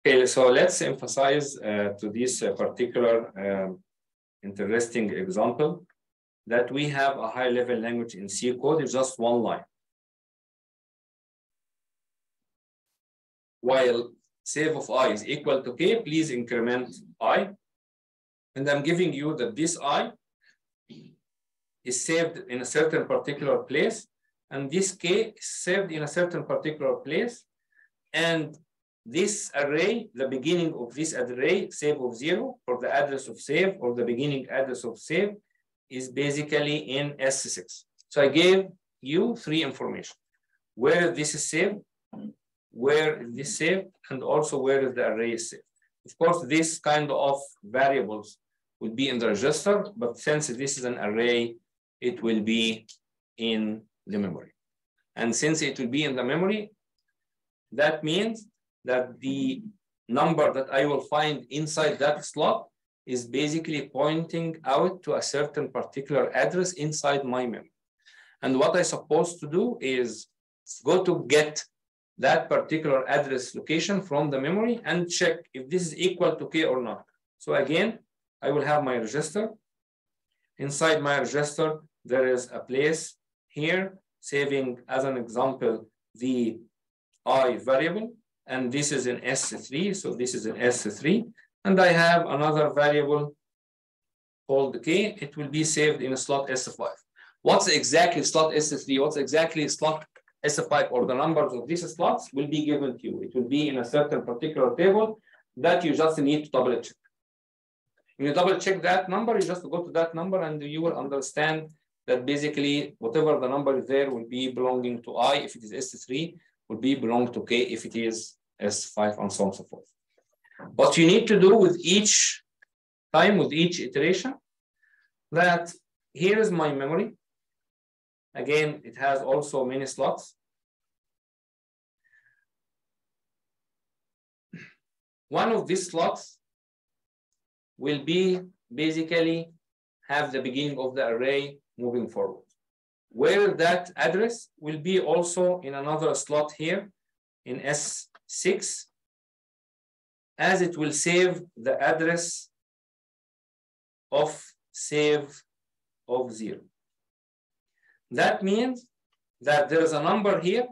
Okay, so let's emphasize to this particular interesting example that we have a high-level language in C code. It's just one line. While save of I is equal to K, please increment I. And I'm giving you that this I is saved in a certain particular place, and this K is saved in a certain particular place. And this array, the beginning of this array, save of 0, or the address of save, or the beginning address of save, is basically in S6. So I gave you 3 information: where this is saved, where is this saved, and also where is the array is saved. Of course, this kind of variables would be in the register, but since this is an array, it will be in the memory. And since it will be in the memory, that means that the number that I will find inside that slot is basically pointing out to a certain particular address inside my memory. And what I'm supposed to do is go to get that particular address location from the memory and check if this is equal to K or not. So again, I will have my register. Inside my register, there is a place here saving, as an example, the I variable, and this is in S3, so this is in S3, and I have another variable called K. It will be saved in a slot S5. What's exactly slot S3? What's exactly slot S5, or the numbers of these slots will be given to you. It will be in a certain particular table that you just need to double check. When you double check that number, you just go to that number and you will understand that basically whatever the number is there will be belonging to I if it is S3, will be belong to K if it is S5, and so on and so forth. What you need to do with each time, with each iteration, that here is my memory. Again, it has also many slots. One of these slots will be basically have the beginning of the array moving forward. Where that address will be also in another slot here in S6, as it will save the address of save of 0. That means that there is a number here,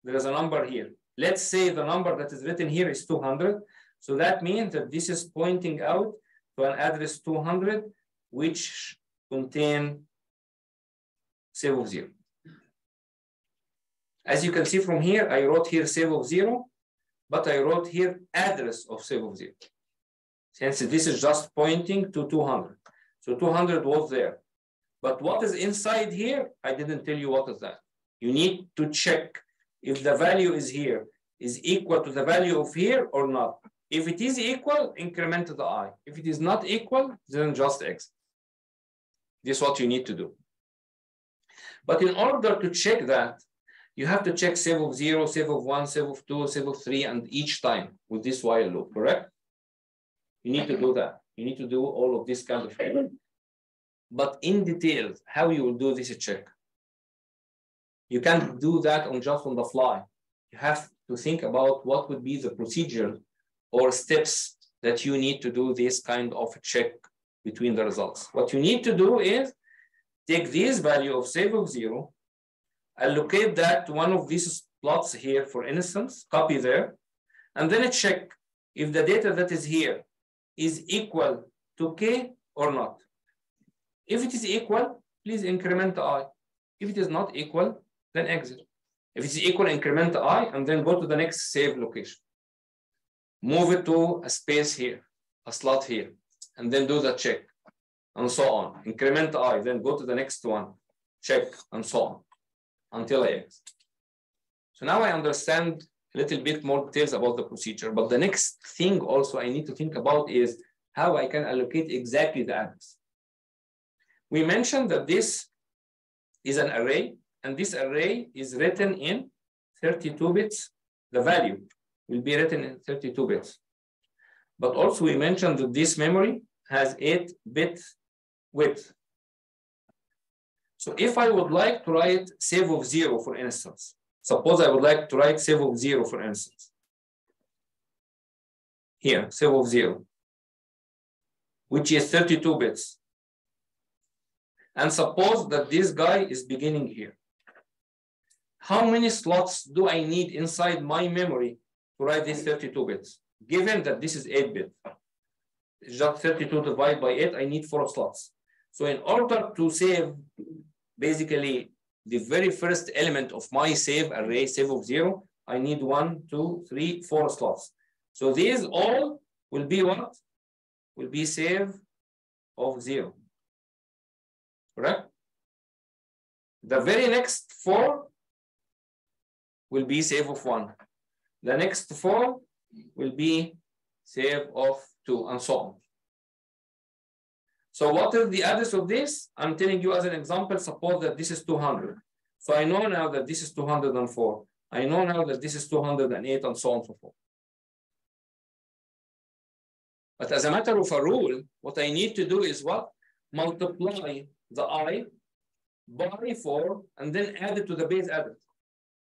there is a number here. Let's say the number that is written here is 200. So that means that this is pointing out to an address 200, which contain save of 0. As you can see from here, I wrote here save of 0, but I wrote here address of save of 0. Since this is just pointing to 200. So 200 was there. But what is inside here, I didn't tell you what is that. You need to check if the value is here is equal to the value of here or not. If it is equal, increment the I. If it is not equal, then just X. This is what you need to do. But in order to check that, you have to check save of 0, save of 1, save of 2, save of 3, and each time with this while loop, correct? You need to do that. You need to do all of this kind of thing. But in detail, how you will do this check? You can't do that just on the fly. You have to think about what would be the procedure or steps that you need to do this kind of check between the results. What you need to do is take this value of save of 0, allocate that to one of these plots here, for instance, copy there, and then check if the data that is here is equal to K or not. If it is equal, please increment I. If it is not equal, then exit. If it is equal, increment I, and then go to the next save location. Move it to a space here, a slot here, and then do the check, and so on. Increment I, then go to the next one, check, and so on, until I exit. So now I understand a little bit more details about the procedure, but the next thing also I need to think about is how I can allocate exactly the address. We mentioned that this is an array, and this array is written in 32 bits. The value will be written in 32 bits. But also we mentioned that this memory has 8-bit width. So if I would like to write save of 0, for instance, suppose I would like to write save of 0, for instance. here, save of 0, which is 32 bits. And suppose that this guy is beginning here. How many slots do I need inside my memory to write these 32 bits? Given that this is 8-bit, just 32 divided by 8, I need 4 slots. So in order to save basically the very first element of my save array, save of 0, I need 1, 2, 3, 4 slots. So these all will be what? Will be save of 0. Correct? The very next 4 will be save of 1. The next 4 will be save of 2, and so on. So what is the address of this? I'm telling you as an example, suppose that this is 200. So I know now that this is 204. I know now that this is 208, and so on and so forth. But as a matter of a rule, what I need to do is what? Multiply the I by 4 and then add it to the base address.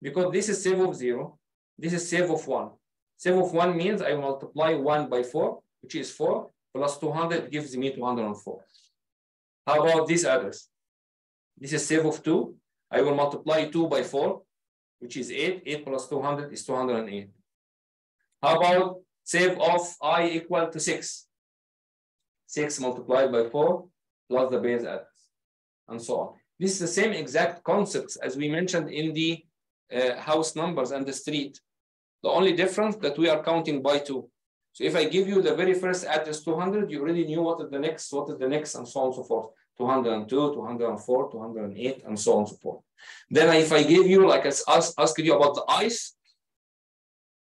Because this is save of 0, this is save of 1. Save of 1 means I multiply 1 by 4, which is 4, plus 200 gives me 204. How about this address? This is save of 2. I will multiply 2 by 4, which is 8. 8 plus 200 is 208. How about save of I equal to 6? 6 multiplied by 4 plus the base address, and so on. This is the same exact concepts as we mentioned in the house numbers and the street. The only difference that we are counting by 2. So if I give you the very first address 200, you already knew what is the next, and so on and so forth. 202, 204, 208, and so on and so forth. Then if I give you, like I asked you about the i's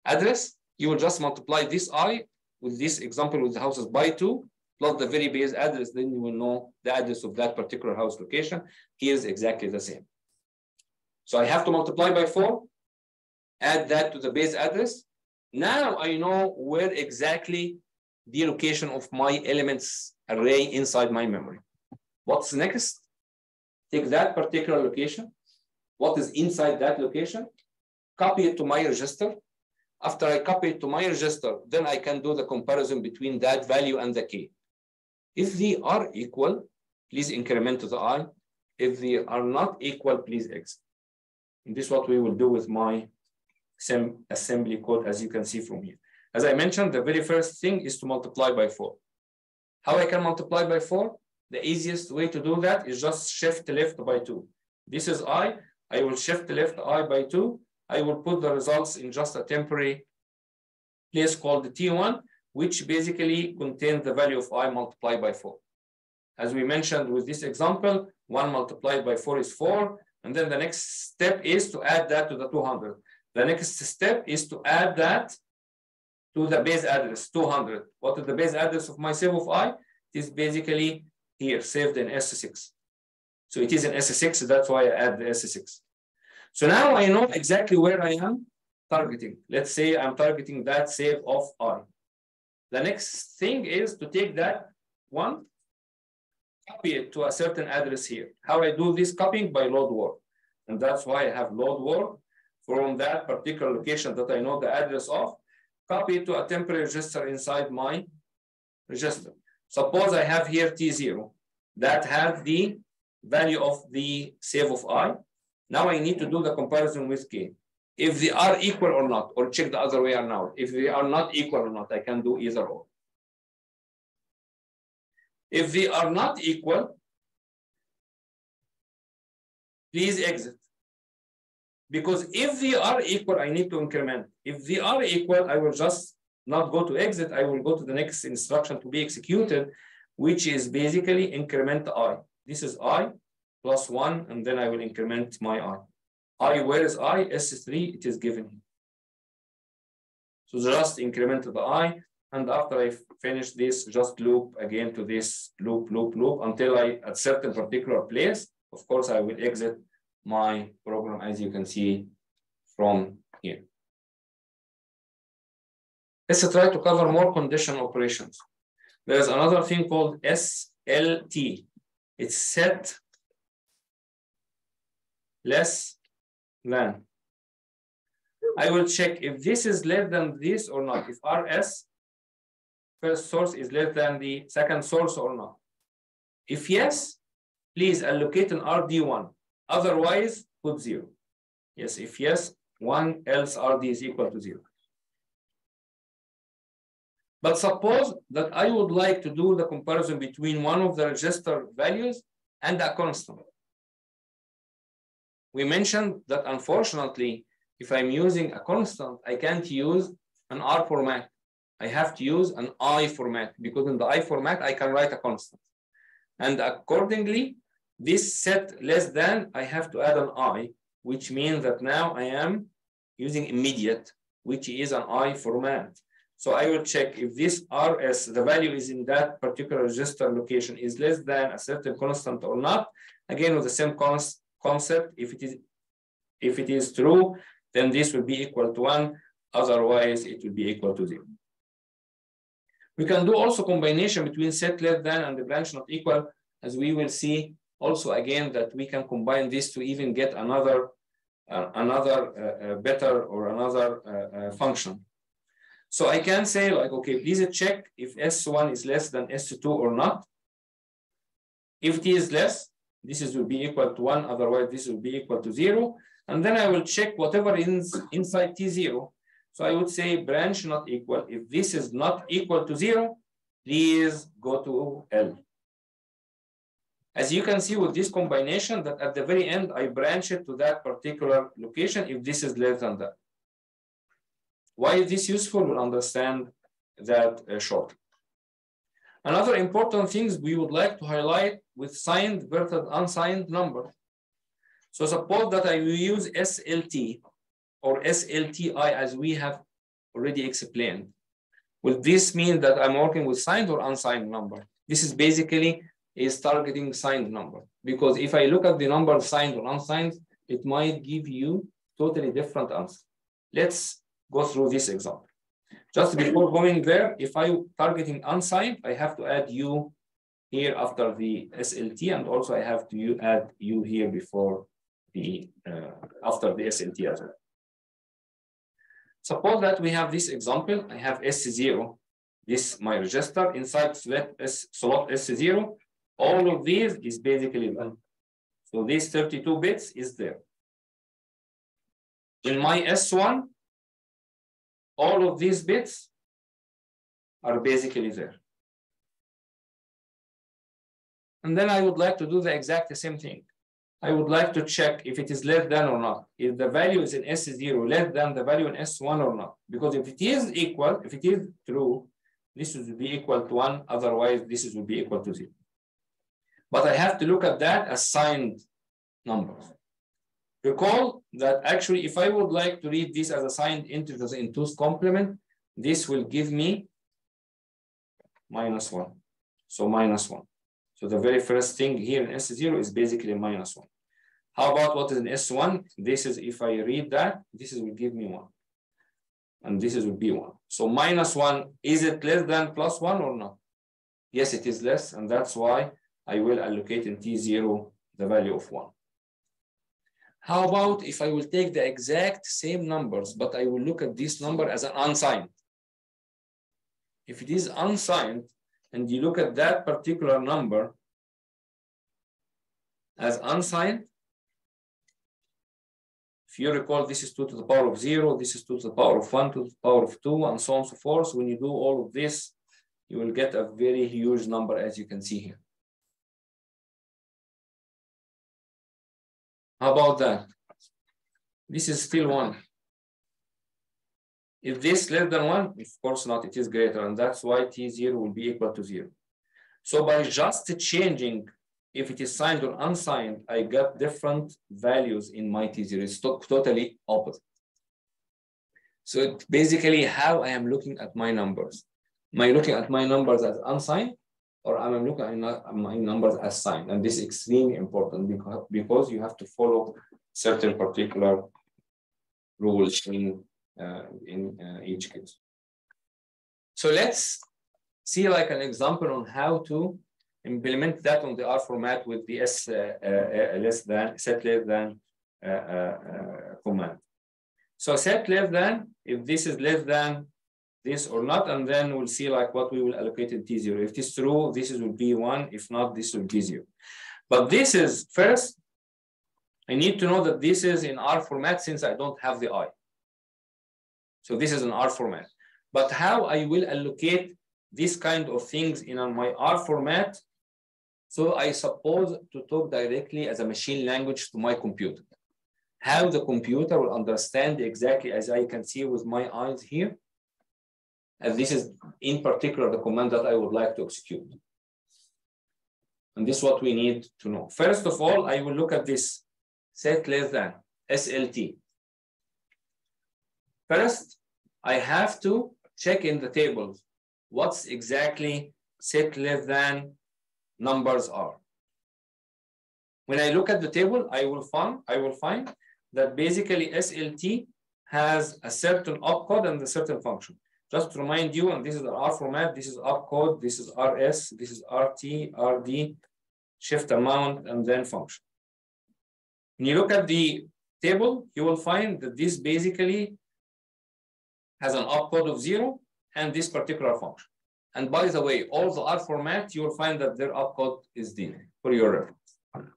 address, you will just multiply this I with this example with the houses by 2, plus the very base address, then you will know the address of that particular house location. Here is exactly the same. So I have to multiply by 4, add that to the base address. Now I know where exactly the location of my elements array inside my memory. What's next? Take that particular location. What is inside that location? Copy it to my register. After I copy it to my register, then I can do the comparison between that value and the key. If they are equal, please increment to the I. If they are not equal, please exit. And this is what we will do with my assembly code, as you can see from here. As I mentioned, the very first thing is to multiply by 4. How I can multiply by 4? The easiest way to do that is just shift left by 2. This is I will shift left I by 2. I will put the results in just a temporary place called the T1, which basically contains the value of I multiplied by 4. As we mentioned with this example, 1 multiplied by 4 is 4. And then the next step is to add that to the 200. The next step is to add that to the base address, 200. What is the base address of my save of I? It is basically here, saved in S6. So it is in S6, that's why I add the S6. So now I know exactly where I am targeting. Let's say I'm targeting that save of I. The next thing is to take that one, copy it to a certain address here. How I do this copying? By load word. And that's why I have load word from that particular location that I know the address of, copy it to a temporary register inside my register. Suppose I have here T0 that has the value of the save of I. Now I need to do the comparison with K. If they are equal or not, or check the other way around. If they are not equal or not, I can do either or. If they are not equal, please exit. Because if they are equal, I need to increment. If they are equal, I will just not go to exit. I will go to the next instruction to be executed, which is basically increment I. This is I plus 1, and then I will increment my I. I, where is I? S3, it is given here. So just increment the I, and after I finish this, just loop again to this loop until I, at certain particular place, of course, I will exit my program, as you can see from here. Let's try to cover more conditional operations. There's another thing called SLT. It's set less than. I will check if this is less than this or not. If RS first source is less than the second source or not? If yes, please allocate an RD1. Otherwise, put 0. Yes, if yes, 1, else RD is equal to 0. But suppose that I would like to do the comparison between one of the register values and a constant. We mentioned that unfortunately, if I'm using a constant, I can't use an R format. I have to use an I format, because in the I format, I can write a constant. And accordingly, this set less than, I have to add an I, which means that now I am using immediate, which is an I format. So I will check if this RS, the value is in that particular register location, is less than a certain constant or not. Again, with the same concept, if it is true, then this will be equal to 1. Otherwise, it will be equal to 0. We can do also combination between set less than and the branch not equal, as we will see also again that we can combine this to even get another better or another function. So I can say like, okay, please check if S1 is less than S2 or not. If it is less, this will be equal to 1, otherwise this will be equal to 0. And then I will check whatever is inside T0. So I would say branch not equal. If this is not equal to 0, please go to L. As you can see with this combination, that at the very end, I branch it to that particular location if this is less than that. Why is this useful? We'll understand that shortly. Another important things we would like to highlight with signed versus unsigned number. So suppose that I will use SLT or SLTI as we have already explained. Will this mean that I'm working with signed or unsigned number? This is basically is targeting signed number, because if I look at the number signed or unsigned, it might give you totally different answer. Let's go through this example. Just before going there, if I'm targeting unsigned, I have to add U here after the SLT, and also I have to add U here before the after the SLT as well. Suppose that we have this example. I have S0, this my register inside slot S0. All of these is basically 1. So these 32 bits is there. In my S1, all of these bits are basically there. And then I would like to do the exact same thing. I would like to check if it is less than or not, if the value is in S0 less than the value in S1 or not. Because if it is equal, if it is true, this will be equal to 1, otherwise this will be equal to 0. But I have to look at that as signed numbers. Recall that actually, if I would like to read this as a signed integers in 2's complement, this will give me -1. So -1. So the very first thing here in S0 is basically -1. How about what is in S1? This is, if I read that, this will give me 1. And this will be 1. So -1, is it less than +1 or not? Yes, it is less, and that's why I will allocate in T0 the value of 1. How about if I will take the exact same numbers, but I will look at this number as an unsigned? If it is unsigned, and you look at that particular number as unsigned, if you recall, this is 2 to the power of 0, this is 2 to the power of 1, 2 to the power of 2, and so on and so forth. So when you do all of this, you will get a very huge number, as you can see here. How about that? This is still 1. If this less than 1, of course not, it is greater, and that's why T0 will be equal to 0. So by just changing if it is signed or unsigned, I got different values in my T0. It's totally opposite. So it's basically how I am looking at my numbers. Am I looking at my numbers as unsigned, or am I looking at my numbers as signed? And this is extremely important because you have to follow certain particular rules in each case. So let's see like an example on how to implement that on the R format with the set less than command. So set less than, if this is less than this or not, and then we'll see like what we will allocate in T0. If it is true, this will be 1. If not, this will be 0. But this is first, I need to know that this is in R format since I don't have the I. So this is an R format. But how I will allocate this kind of things in my R format? So I suppose to talk directly as a machine language to my computer. How the computer will understand exactly as I can see with my eyes here. And this is in particular the command that I would like to execute. And this is what we need to know. First of all, I will look at this set less than SLT. First, I have to check in the tables what's exactly set less than numbers are. When I look at the table, I will find that basically SLT has a certain opcode and a certain function. Just to remind you, and this is the R format, this is opcode, this is RS, this is RT, RD, shift amount, and then function. When you look at the table, you will find that this basically has an opcode of 0 and this particular function. And by the way, all the R format, you will find that their opcode is D for your reference.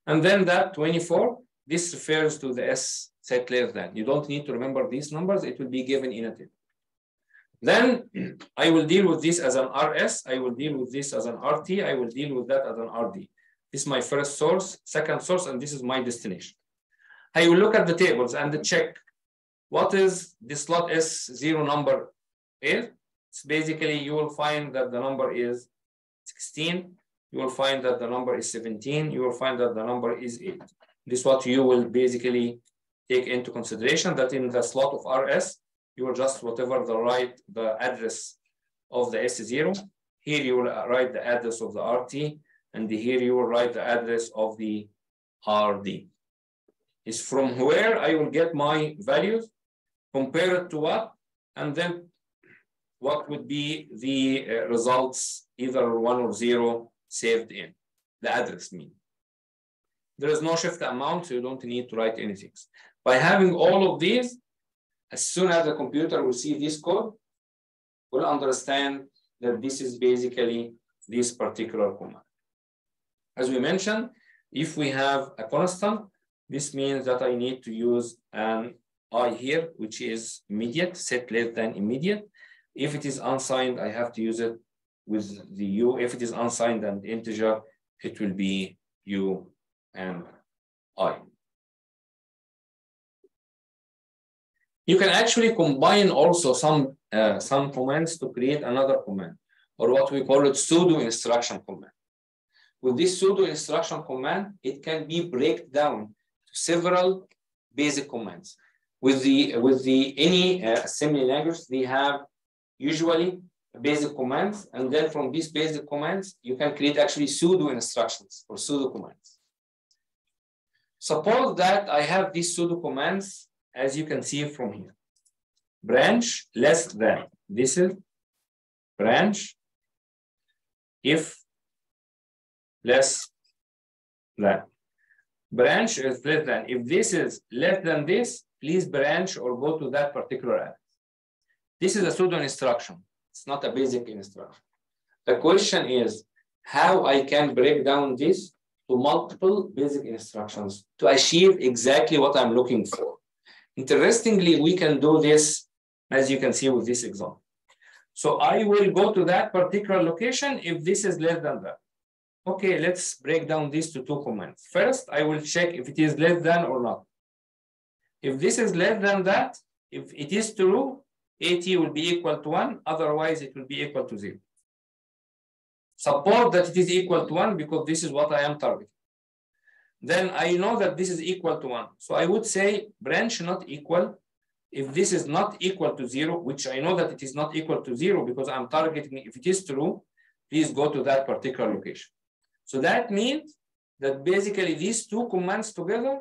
And then that 24, this refers to the S set less than. You don't need to remember these numbers. It will be given in a table. Then I will deal with this as an RS. I will deal with this as an RT. I will deal with that as an RD. This is my first source, second source, and this is my destination. I will look at the tables and check what is the slot S0 number is. It's basically, you will find that the number is 16. You will find that the number is 17. You will find that the number is 8. This is what you will basically take into consideration, that in the slot of RS, you will just write the address of the S0. Here you will write the address of the RT, and here you will write the address of the RD. It's from where I will get my values, compare it to what, and then what would be the results, either 1 or 0 saved in the address mean. There is no shift amount, so you don't need to write anything. By having all of these, as soon as the computer will see this code, will understand that this is basically this particular command. As we mentioned, if we have a constant, this means that I need to use an I here, which is immediate, set less than immediate. If it is unsigned, I have to use it with the U. If it is unsigned and integer, it will be U and I. You can actually combine also some commands to create another command, or what we call it pseudo instruction command. With this pseudo instruction command, it can be break down to several basic commands. With any assembly language, they have usually basic commands, and then from these basic commands, you can create actually pseudo instructions or pseudo commands. Suppose that I have these pseudo commands, as you can see from here. Branch less than. This is branch if less than. Branch is less than. If this is less than this, please branch or go to that particular address. This is a pseudo instruction. It's not a basic instruction. The question is how I can break down this to multiple basic instructions to achieve exactly what I'm looking for. Interestingly, we can do this, as you can see with this example. So I will go to that particular location if this is less than that. Okay, let's break down this to two commands. First, I will check if it is less than or not. If this is less than that, if it is true, AT will be equal to 1, otherwise it will be equal to 0. Suppose that it is equal to 1 because this is what I am targeting. Then I know that this is equal to 1. So I would say branch not equal. If this is not equal to 0, which I know that it is not equal to 0 because I'm targeting, if it is true, please go to that particular location. So that means that basically these two commands together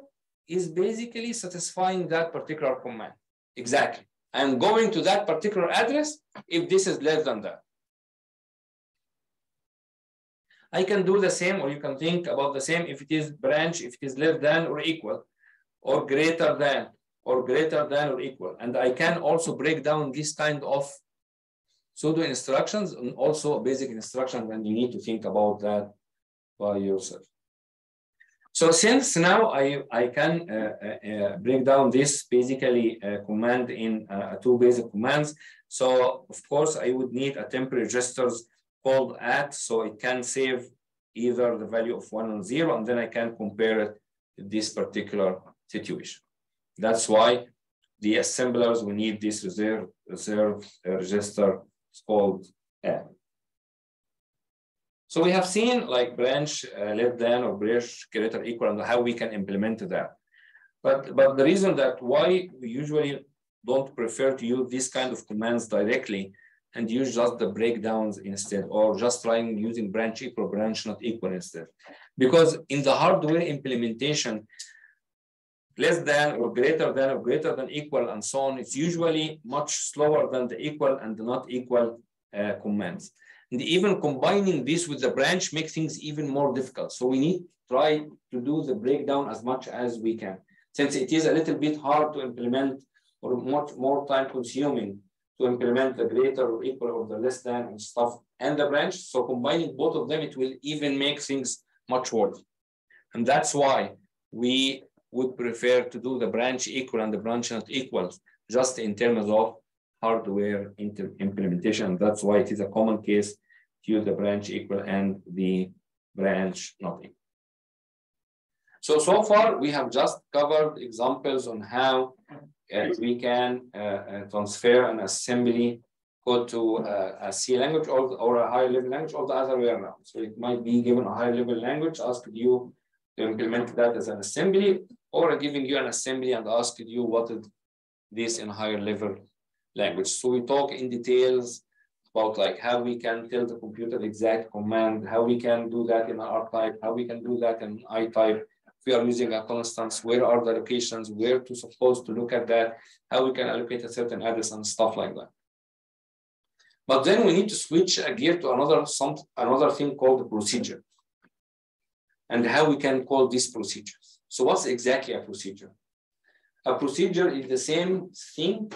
is basically satisfying that particular command. Exactly. I'm going to that particular address if this is less than that. I can do the same, or you can think about the same if it is branch, if it is less than or equal, or greater than or equal. And I can also break down this kind of pseudo instructions and also basic instructions, and you need to think about that by yourself. So since now I can break down this basically command in two basic commands. So of course I would need a temporary registers called at, so it can save either the value of 1 or 0, and then I can compare it to this particular situation. That's why the assemblers will need this reserve register. It's called add. So we have seen like branch less than or branch greater equal and how we can implement that. But the reason that why we usually don't prefer to use this kind of commands directly and use just the breakdowns instead, or just trying using branch equal, branch not equal instead. Because in the hardware implementation, less than or greater than equal and so on, it's usually much slower than the equal and the not equal commands. And even combining this with the branch makes things even more difficult. So we need to try to do the breakdown as much as we can. Since it is a little bit hard to implement or much more time consuming to implement the greater or equal or the less than and stuff and the branch. So combining both of them, it will even make things much worse. And that's why we would prefer to do the branch equal and the branch not equal, just in terms of hardware implementation. That's why it is a common case to use the branch equal and the branch not equal. So far, we have just covered examples on how we can transfer an assembly code to a C language or a higher level language, or the other way around. So it might be given a higher level language, asked you to implement that as an assembly, or giving you an assembly and asked you what is this in a higher level language. So we talk in details about like how we can tell the computer the exact command, how we can do that in R type, how we can do that in I type. If we are using a constants, where are the locations, where to supposed to look at that, how we can allocate a certain address and stuff like that. But then we need to switch a gear to another thing called the procedure, and how we can call these procedures. So what's exactly a procedure? A procedure is the same thing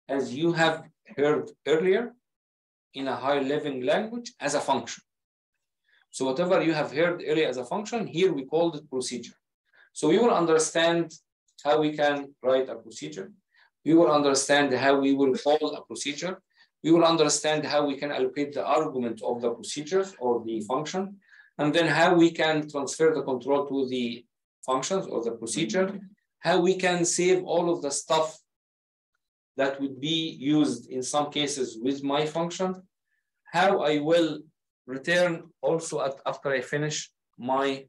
as you have heard earlier in a high level language as a function. So whatever you have heard earlier as a function, here we call it procedure. So we will understand how we can write a procedure. We will understand how we will call a procedure. We will understand how we can allocate the argument of the procedure or the function, and then how we can transfer the control to the functions or the procedure, how we can save all of the stuff that would be used in some cases with my function, how I will return also after I finish my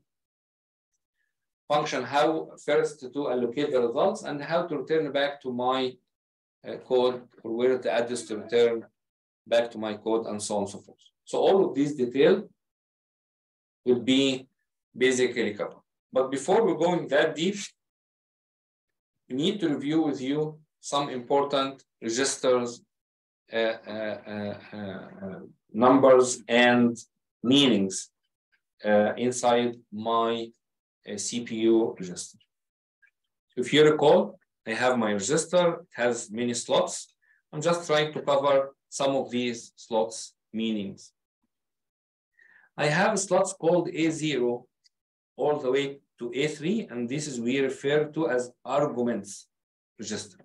function, how first to allocate the results, and how to return back to my code, or where the address to return back to my code, and so on and so forth. So all of these details will be basically covered. But before we're going that deep, we need to review with you some important registers, numbers, and meanings inside my CPU register. If you recall, I have my register, it has many slots. I'm just trying to cover some of these slots meanings. I have slots called A0 all the way to A3, and this is we refer to as arguments register.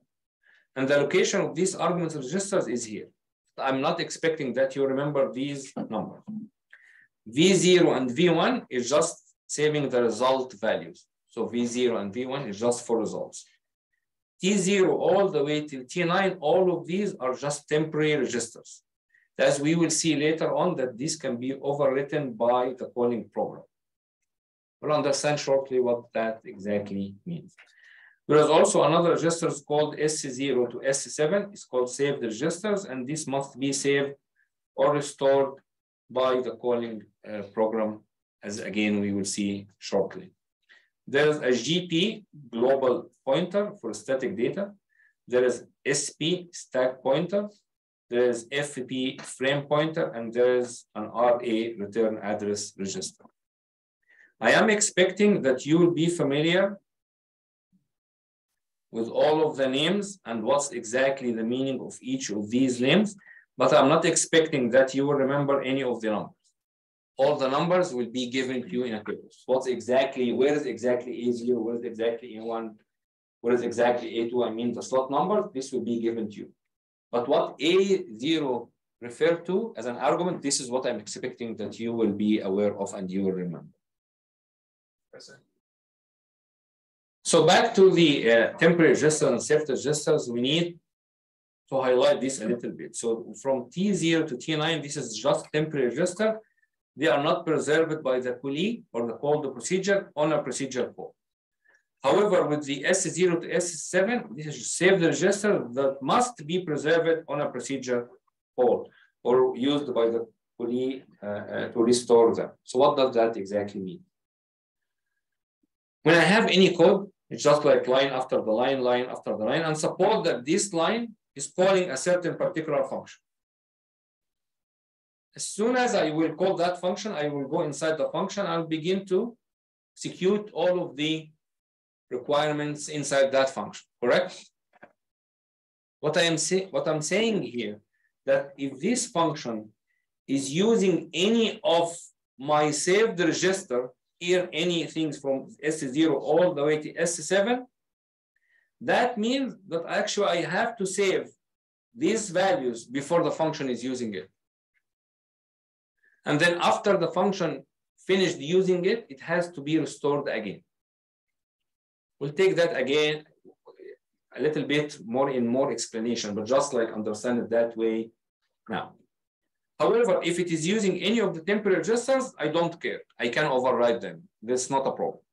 And the location of these arguments registers is here. I'm not expecting that you remember these numbers. V0 and V1 is just saving the result values. So V0 and V1 is just for results. T0 all the way till T9, all of these are just temporary registers. As we will see later on that this can be overwritten by the calling program. We'll understand shortly what that exactly means. There is also another register called S0 to S7. It's called saved registers, and this must be saved or restored by the calling program, as again we will see shortly. There is a GP, global pointer for static data. There is SP, stack pointer. There is FP, frame pointer, and there is an RA, return address register. I am expecting that you will be familiar with all of the names and what's exactly the meaning of each of these names. but I'm not expecting that you will remember any of the numbers. All the numbers will be given to you in a table. What's exactly, where is exactly A0, where is exactly A1, where is exactly A2, I mean the slot number, this will be given to you. But what A0 referred to as an argument, this is what I'm expecting that you will be aware of and you will remember. So back to the temporary register and self registers, we need to highlight this a little bit. So from T0 to T9, this is just temporary register. They are not preserved by the QLE or the call the procedure on a procedure call. However, with the S0 to S7, this is saved register that must be preserved on a procedure call or used by the QLE to restore them. So what does that exactly mean? When I have any code, it's just like line after the line, line after the line, and suppose that this line is calling a certain particular function. As soon as I will call that function, I will go inside the function and begin to execute all of the requirements inside that function, correct? What I'm saying here, that if this function is using any of my saved register, here anything from S0 all the way to S7, that means that actually I have to save these values before the function is using it. And then after the function finished using it, it has to be restored again. We'll take that again a little bit more explanation, but just like understand it that way now. However, if it is using any of the temporary registers, I don't care. I can override them. That's not a problem.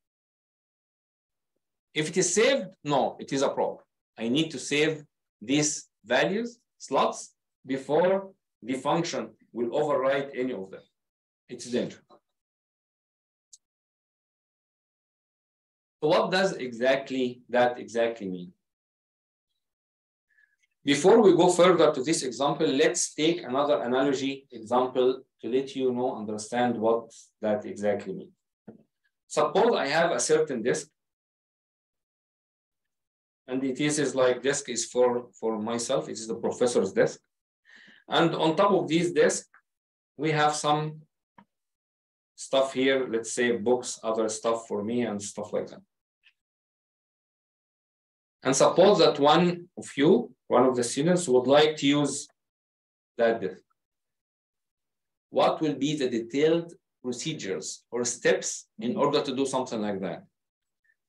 If it is saved, no, it is a problem. I need to save these values, slots, before the function will override any of them. It's dangerous. So what does that exactly mean? Before we go further to this example, let's take another analogy example to let you know, understand what that exactly means. Suppose I have a certain disk, and it is like disk is for myself, it is the professor's desk. And on top of this desk, we have some stuff here, let's say books, other stuff for me and stuff like that. And suppose that one of the students would like to use that disk. What will be the detailed procedures or steps in order to do something like that?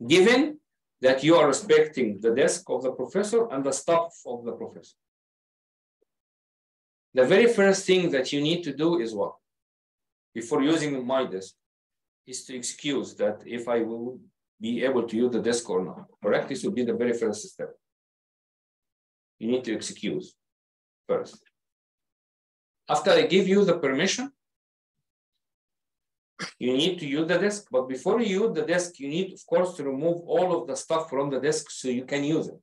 Given that you are respecting the desk of the professor and the stuff of the professor. The very first thing that you need to do is what? Before using my disk, is to excuse that if I will be able to use the disk or not, correct? This will be the very first step. You need to excuse first. After I give you the permission, you need to use the disk, but before you use the disk, you need, of course, to remove all of the stuff from the disk so you can use it.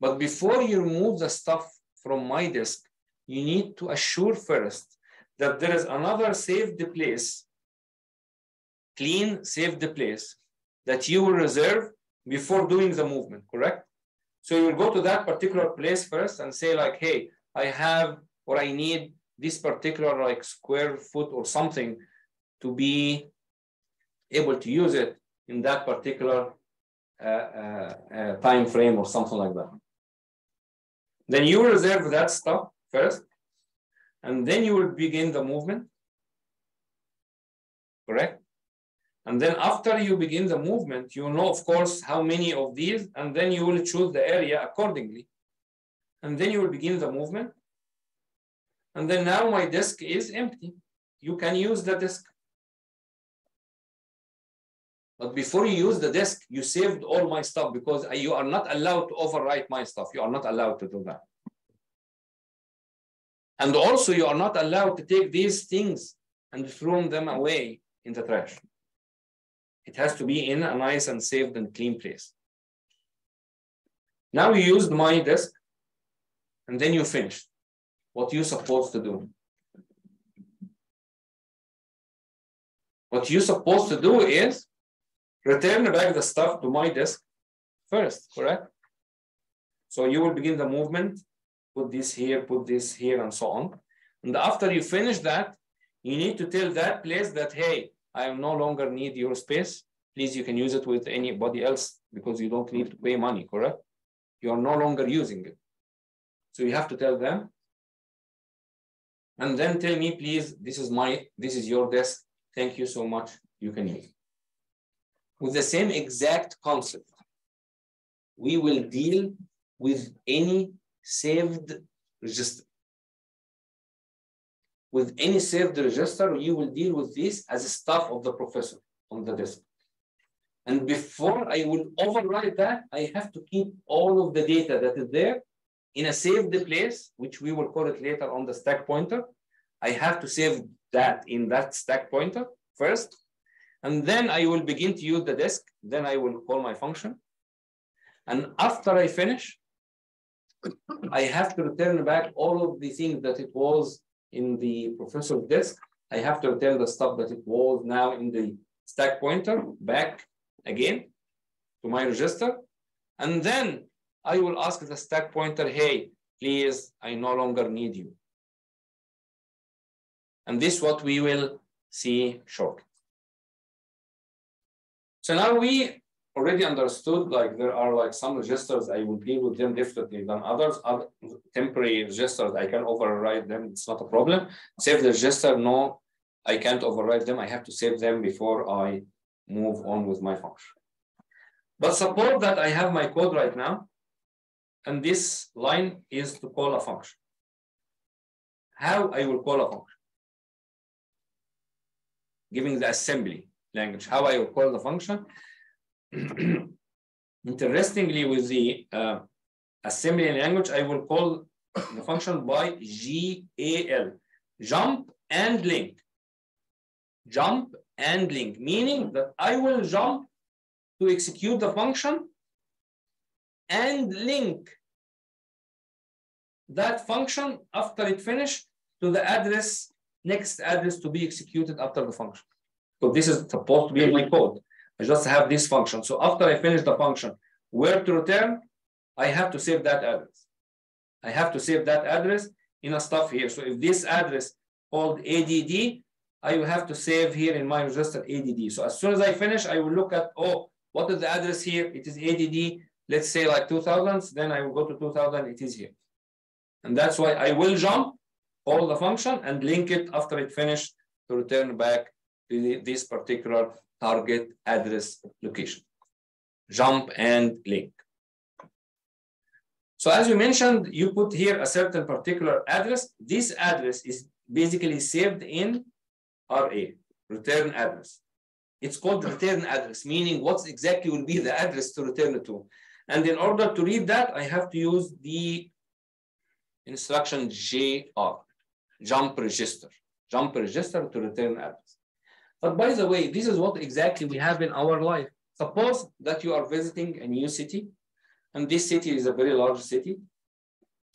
But before you remove the stuff from my disk, you need to assure first that there is another saved place, clean saved place, that you will reserve before doing the movement, correct? So you will go to that particular place first and say like, hey, I have, or I need this particular like square foot or something to be able to use it in that particular time frame or something like that. Then you will reserve that stuff first, and then you will begin the movement, correct? And then after you begin the movement, you know, of course, how many of these, and then you will choose the area accordingly. And then you will begin the movement. And then now my disk is empty. You can use the disk. But before you use the disk, you saved all my stuff because you are not allowed to overwrite my stuff. You are not allowed to do that. And also you are not allowed to take these things and throw them away in the trash. It has to be in a nice and saved and clean place. Now you used my disk and then you finished. What you're supposed to do? What you're supposed to do is return back the stuff to my disk first, correct? So you will begin the movement put this here, and so on. And after you finish that, you need to tell that place that, hey, I no longer need your space. Please, you can use it with anybody else because you don't need to pay money, correct? You are no longer using it. So you have to tell them. And then tell me, please, this is your desk. Thank you so much. You can use it. With the same exact concept, we will deal with any saved register. With any saved register, you will deal with this as a stuff of the professor on the desk. And before I will override that, I have to keep all of the data that is there in a saved place, which we will call it later on the stack pointer. I have to save that in that stack pointer first. And then I will begin to use the disk. Then I will call my function. And after I finish, I have to return back all of the things that it was in the professor's disk. I have to return the stuff that it was now in the stack pointer back again to my register. And then I will ask the stack pointer, hey, please, I no longer need you. And this is what we will see shortly. So now we already understood, like there are like some registers, I will deal with them differently than others. Other temporary registers, I can override them. It's not a problem. Save the register, no, I can't override them. I have to save them before I move on with my function. But suppose that I have my code right now, and this line is to call a function. How I will call a function? Giving the assembly language, how I will call the function. Interestingly, with the assembly language, I will call the function by GAL, jump and link. Jump and link, meaning that I will jump to execute the function and link that function after it finished to the address, next address to be executed after the function. So this is supposed to be in my code. I just have this function. So after I finish the function, where to return, I have to save that address. I have to save that address in a stuff here. So if this address called ADD, I will have to save here in my register ADD. So as soon as I finish, I will look at, oh, what is the address here? It is ADD, let's say like 2000s, then I will go to 2000, it is here. And that's why I will jump, call the function and link it after it finished to return back to this particular target address location. Jump and link. So as you mentioned, you put here a certain particular address. This address is basically saved in RA, return address. It's called return address, meaning what exactly will be the address to return it to. And in order to read that, I have to use the instruction JR, jump register to return address. But by the way, this is what exactly we have in our life. Suppose that you are visiting a new city, and this city is a very large city.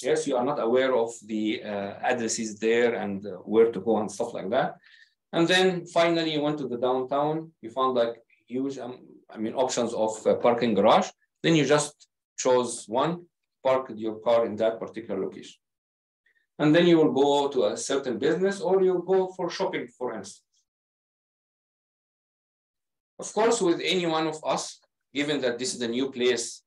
Yes, you are not aware of the addresses there and where to go and stuff like that. And then finally you went to the downtown, you found like huge, options of parking garage. Then you just chose one, park your car in that particular location. And then you will go to a certain business or you go for shopping, for instance. Of course, with any one of us, given that this is a new place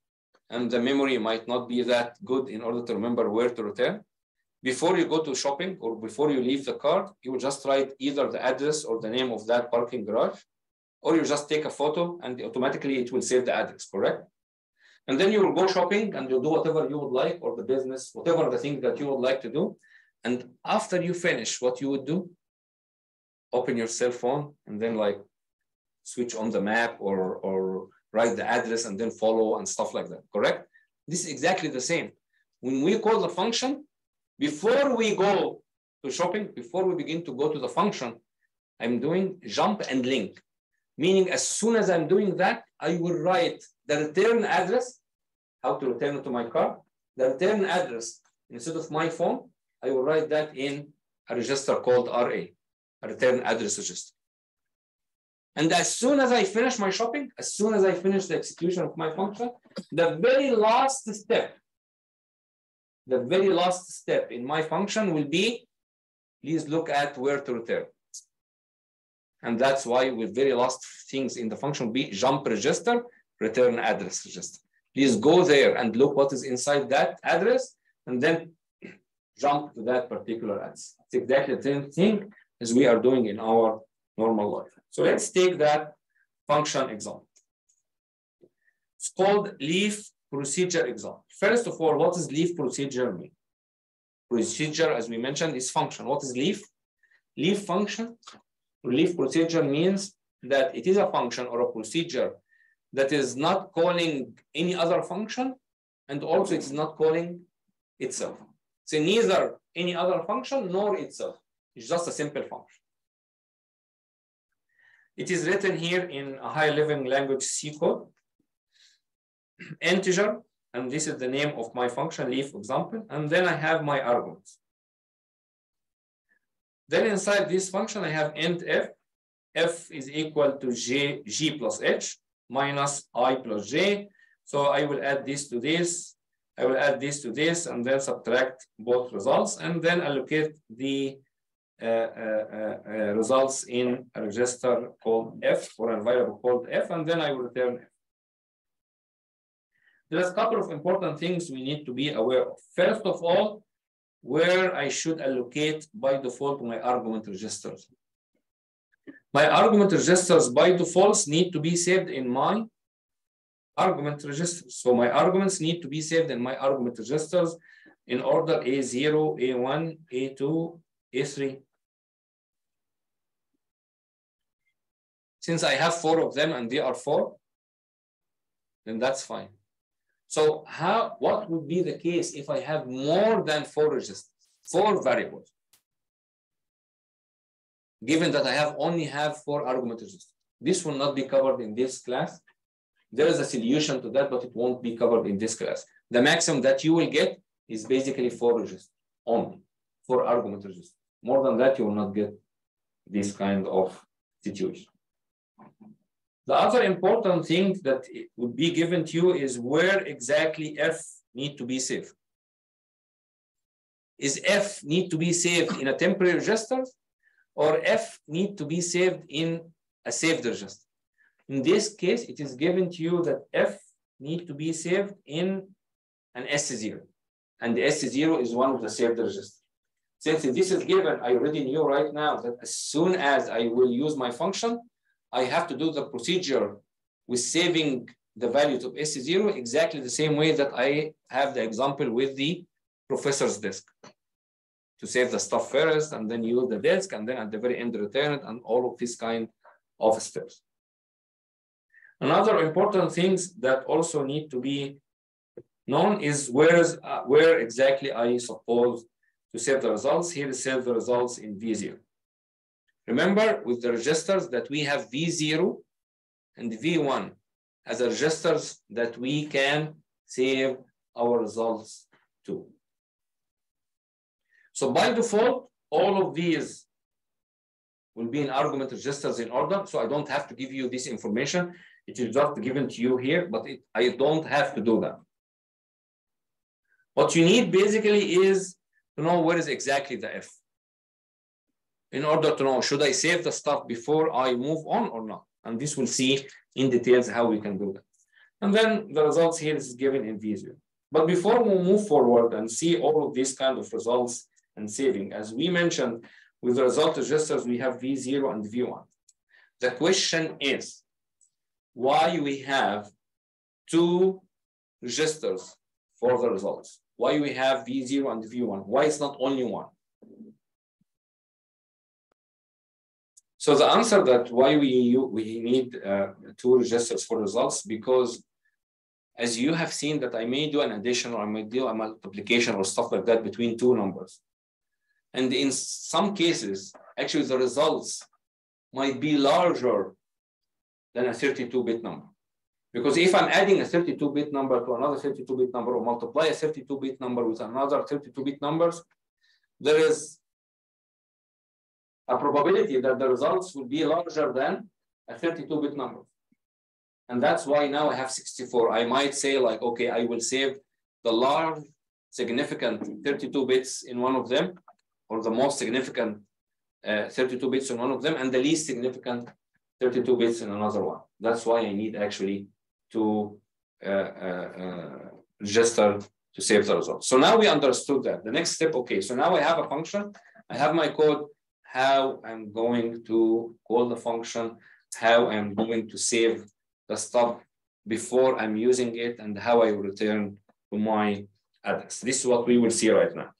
and the memory might not be that good in order to remember where to return, before you go to shopping or before you leave the car, you will just write either the address or the name of that parking garage, or you just take a photo and automatically it will save the address, correct? And then you will go shopping and you'll do whatever you would like, or the business, whatever the thing that you would like to do. And after you finish, what you would do, open your cell phone and then like switch on the map or write the address and then follow and stuff like that, correct? This is exactly the same. When we call the function, before we go to shopping, before we begin to go to the function, I'm doing jump and link. Meaning as soon as I'm doing that, I will write the return address, how to return it to my car, the return address instead of my phone, I will write that in a register called RA, a return address register. And as soon as I finish my shopping, as soon as I finish the execution of my function, the very last step the very last step in my function will be, please look at where to return. And that's why with very last things in the function will be jump register, return address register. Please go there and look what is inside that address and then jump to that particular address. It's exactly the same thing as we are doing in our normal life. So let's take that function example. It's called leaf procedure example. First of all, what does leaf procedure mean? Procedure, as we mentioned, is function. What is leaf? Leaf function, leaf procedure means that it is a function or a procedure that is not calling any other function, and also it is not calling itself. So neither any other function nor itself. It's just a simple function. It is written here in a high-level language C code. Integer, and this is the name of my function, leaf example, and then I have my arguments. Then inside this function, I have int f. F is equal to g plus h minus I plus j. So I will add this to this, I will add this to this, and then subtract both results, and then allocate the results in a register called f, or a variable called f, and then I will return f. There's a couple of important things we need to be aware of. First of all, where I should allocate by default my argument registers. My argument registers by default need to be saved in my argument registers. So my arguments need to be saved in my argument registers in order A0, A1, A2, A3. Since I have 4 of them and they are 4, then that's fine. So what would be the case if I have more than 4 registers, 4 variables? Given that I only have 4 argument registers. This will not be covered in this class. There is a solution to that, but it won't be covered in this class. The maximum that you will get is basically 4 registers only, 4 argument registers. More than that, you will not get this kind of situation. The other important thing that would be given to you is where exactly F need to be saved. Is F need to be saved in a temporary register, or F need to be saved in a saved register? In this case, it is given to you that F need to be saved in an S0. And the S0 is one of the saved registers. Since this is given, I already knew right now that as soon as I will use my function, I have to do the procedure with saving the values of S0 exactly the same way that I have the example with the professor's disk. To save the stuff first, and then use the disk, and then at the very end return it, and all of this kind of steps. Another important things that also need to be known is where exactly I suppose to save the results. Here is save the results in V0. Remember, with the registers that we have V0 and V1 as registers that we can save our results to. So by default, all of these will be in argument registers in order. So I don't have to give you this information. It is just given to you here, but I don't have to do that. What you need basically is to know where is exactly the F. In order to know, should I save the stuff before I move on or not? And this we'll see in details how we can do that. And then the results here is given in V0. But before we move forward and see all of these kind of results and saving, as we mentioned, with the result registers, we have V0 and V1. The question is, why we have 2 registers for the results? Why we have V0 and V1? Why it's not only 1? So the answer that why we need 2 registers for results, because as you have seen that I may do an addition or I may do a multiplication or stuff like that between 2 numbers. And in some cases, actually the results might be larger than a 32-bit number. Because if I'm adding a 32-bit number to another 32-bit number, or multiply a 32-bit number with another 32-bit numbers, there is a probability that the results will be larger than a 32-bit number. And that's why now I have 64. I might say like, okay, I will save the large significant 32 bits in one of them, or the most significant 32 bits in one of them, and the least significant 32 bits in another one. That's why I need actually to register to save the result. So now we understood that. The next step, okay, so now I have a function, I have my code, how I'm going to call the function, how I'm going to save the stuff before I'm using it, and how I will return to my address. This is what we will see right now.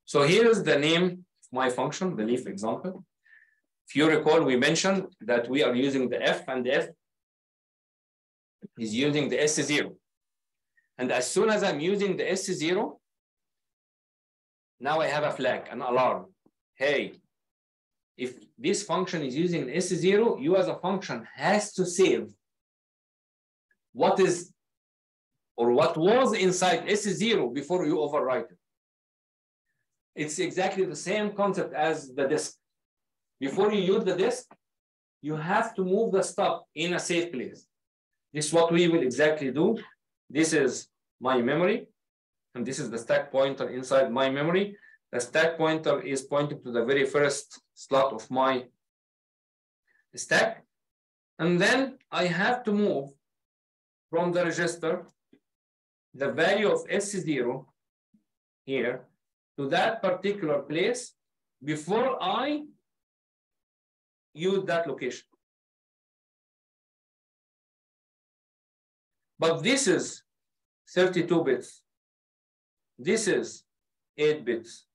So here's the name of my function, the leaf example. If you recall, we mentioned that we are using the F, and the F is using the S0. And as soon as I'm using the S0, now I have a flag, an alarm. Hey, if this function is using S0, you as a function has to save what is or what was inside S0 before you overwrite it. It's exactly the same concept as the disk. Before you use the disk, you have to move the stuff in a safe place. This is what we will exactly do. This is my memory, and this is the stack pointer inside my memory. The stack pointer is pointing to the very first slot of my stack. And then I have to move from the register the value of S0 here to that particular place before I use that location. But this is 32 bits. This is 8 bits.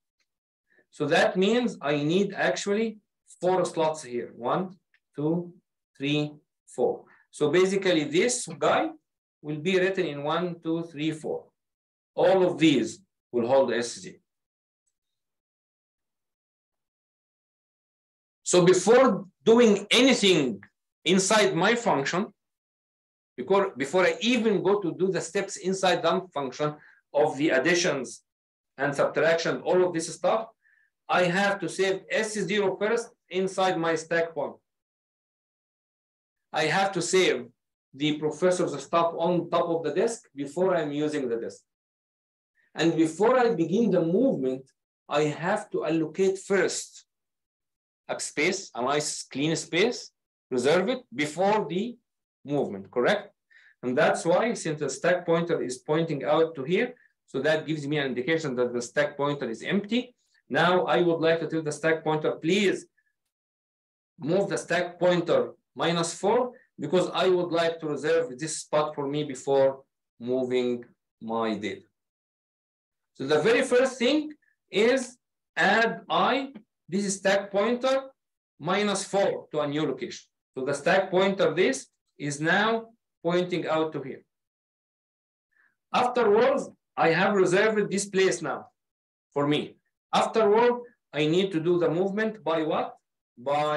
So that means I need actually 4 slots here. 1, 2, 3, 4. So basically this guy will be written in 1, 2, 3, 4. All of these will hold the SZ. So before doing anything inside my function, before I even go to do the steps inside that function of the additions and subtraction, all of this stuff, I have to save S0 first inside my stack point. I have to save the professor's stuff on top of the disk before I'm using the disk. And before I begin the movement, I have to allocate first a space, a nice clean space, reserve it before the movement, correct? And that's why, since the stack pointer is pointing out to here, so that gives me an indication that the stack pointer is empty. Now I would like to tell the stack pointer, please move the stack pointer -4, because I would like to reserve this spot for me before moving my data. So the very first thing is add I, this is stack pointer -4 to a new location. So the stack pointer, this is now pointing out to here. Afterwards, I have reserved this place now for me. Afterward, I need to do the movement by what? By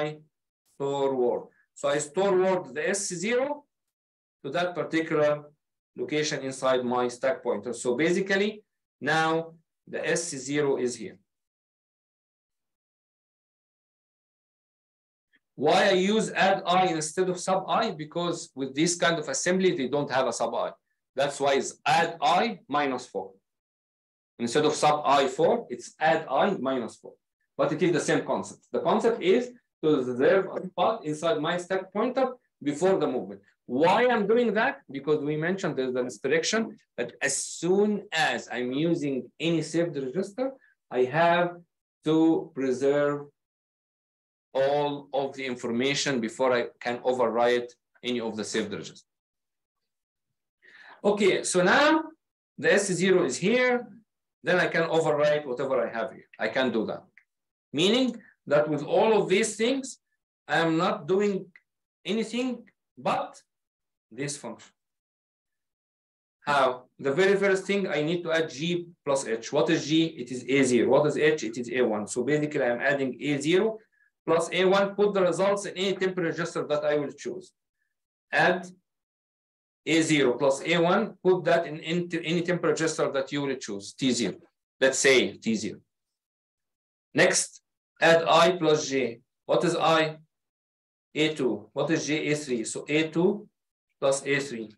store word. So I store word the S0 to that particular location inside my stack pointer. So basically, now the S0 is here. Why I use add I instead of sub I? Because with this kind of assembly, they don't have a sub I. That's why it's add I -4. Instead of sub I4, it's add I -4. But it is the same concept. The concept is to reserve a spot inside my stack pointer before the movement. Why I'm doing that? Because we mentioned there's an restriction that as soon as I'm using any saved register, I have to preserve all of the information before I can overwrite any of the saved register. Okay, so now the S0 is here. Then I can overwrite whatever I have here. I can do that. Meaning that with all of these things, I am not doing anything but this function. How? The very first thing, I need to add G plus H. What is G? It is A0. What is H? It is A1. So basically, I'm adding A0 plus A1, put the results in any temp register that I will choose. Add A0 plus A1, put that in any temp register that you will choose, T0. Let's say T0. Next, add I plus J. What is I? A2. What is J? A3. So A2 plus A3.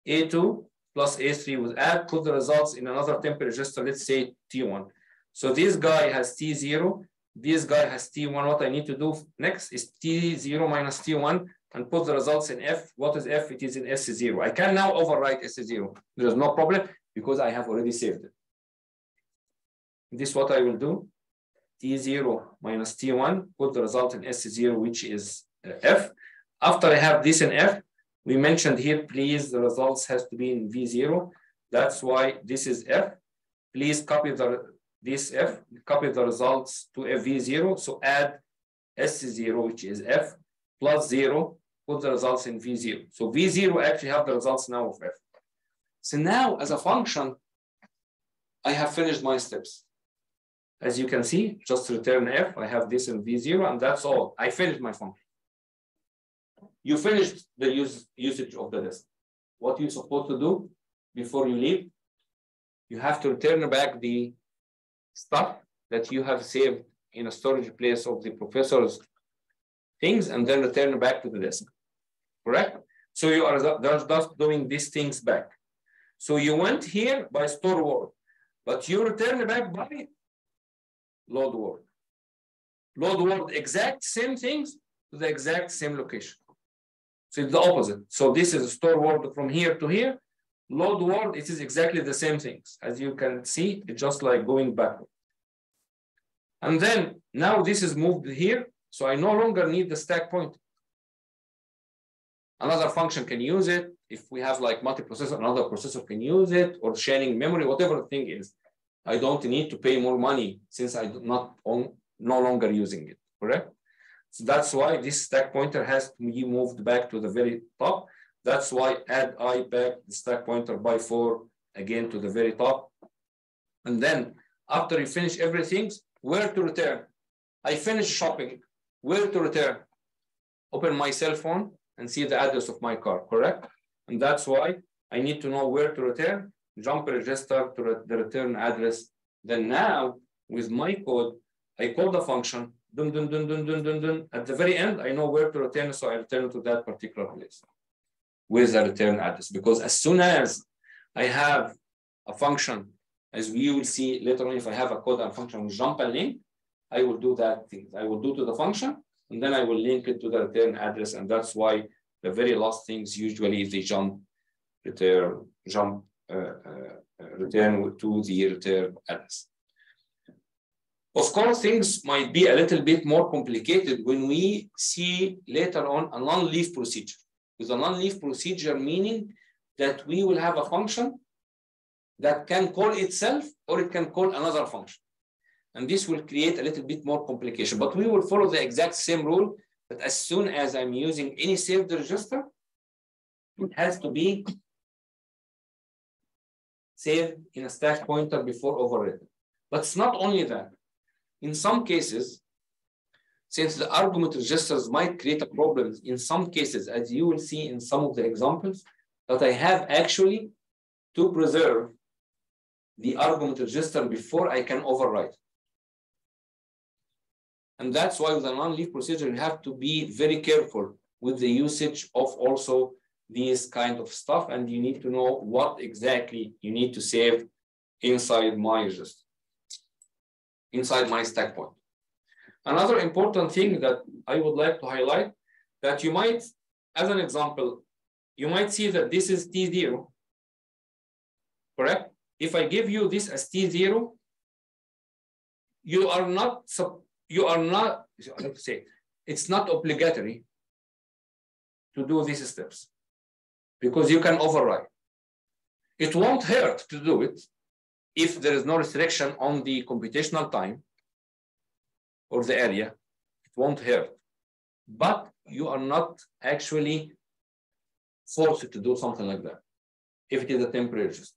A2 plus A3 with add, put the results in another temporary register, let's say T1. So this guy has T0, this guy has T1. What I need to do next is T0 minus T1 and put the results in F. What is F? It is in S0. I can now overwrite S0. There is no problem because I have already saved it. This is what I will do. T0 minus T1, put the result in S0, which is F. After I have this in F, we mentioned here, please, the results has to be in V0. That's why this is F. Please copy this F, copy the results to V0. So add S0, which is F, plus 0, put the results in V0. So V0 actually have the results now of F. So now as a function, I have finished my steps. As you can see, just return F. I have this in V0, and that's all. I finished my function. You finished the usage of the disk. What you're supposed to do before you leave, you have to return back the stuff that you have saved in a storage place of the professor's things, and then return back to the disk. Correct? So you are just doing these things back. So you went here by store word, but you return back by load word. Load word, exact same things to the exact same location. So it's the opposite. So this is a store word from here to here. Load word, it is exactly the same things. As you can see, it's just like going backward. And then now this is moved here. So I no longer need the stack pointer. Another function can use it. If we have like multiprocessor, another processor can use it, or sharing memory, whatever the thing is. I don't need to pay more money since I'm no longer using it, correct? So that's why this stack pointer has to be moved back to the very top. That's why add I back the stack pointer by 4 again to the very top. And then after you finish everything, where to return? I finished shopping. Where to return? Open my cell phone and see the address of my car, correct? And that's why I need to know where to return. Jump register to the return address. Then now with my code, I call the function, dun, dun, dun, dun, dun, dun, dun. At the very end, I know where to return, so I return to that particular place with the return address. Because as soon as I have a function, as we will see later on, if I have a code and function with jump and link, I will do that thing. I will do to the function, and then I will link it to the return address. And that's why the very last things usually is the return to the return address. Of course, things might be a little bit more complicated when we see later on a non-leaf procedure. With a non-leaf procedure, meaning that we will have a function that can call itself or it can call another function. And this will create a little bit more complication, but we will follow the exact same rule that as soon as I'm using any saved register, it has to be saved in a stack pointer before overwritten. But it's not only that. In some cases, since the argument registers might create a problem, in some cases, as you will see in some of the examples, that I have actually to preserve the argument register before I can overwrite. And that's why with a non-leaf procedure, you have to be very careful with the usage of also these kind of stuff, and you need to know what exactly you need to save inside my register, inside my stack point. Another important thing that I would like to highlight, that you might, as an example, you might see that this is T0, correct? If I give you this as T0, you are not, I have to say, it's not obligatory to do these steps because you can override. It won't hurt to do it if there is no restriction on the computational time or the area. It won't hurt, but you are not actually forced to do something like that if it is a temporary register.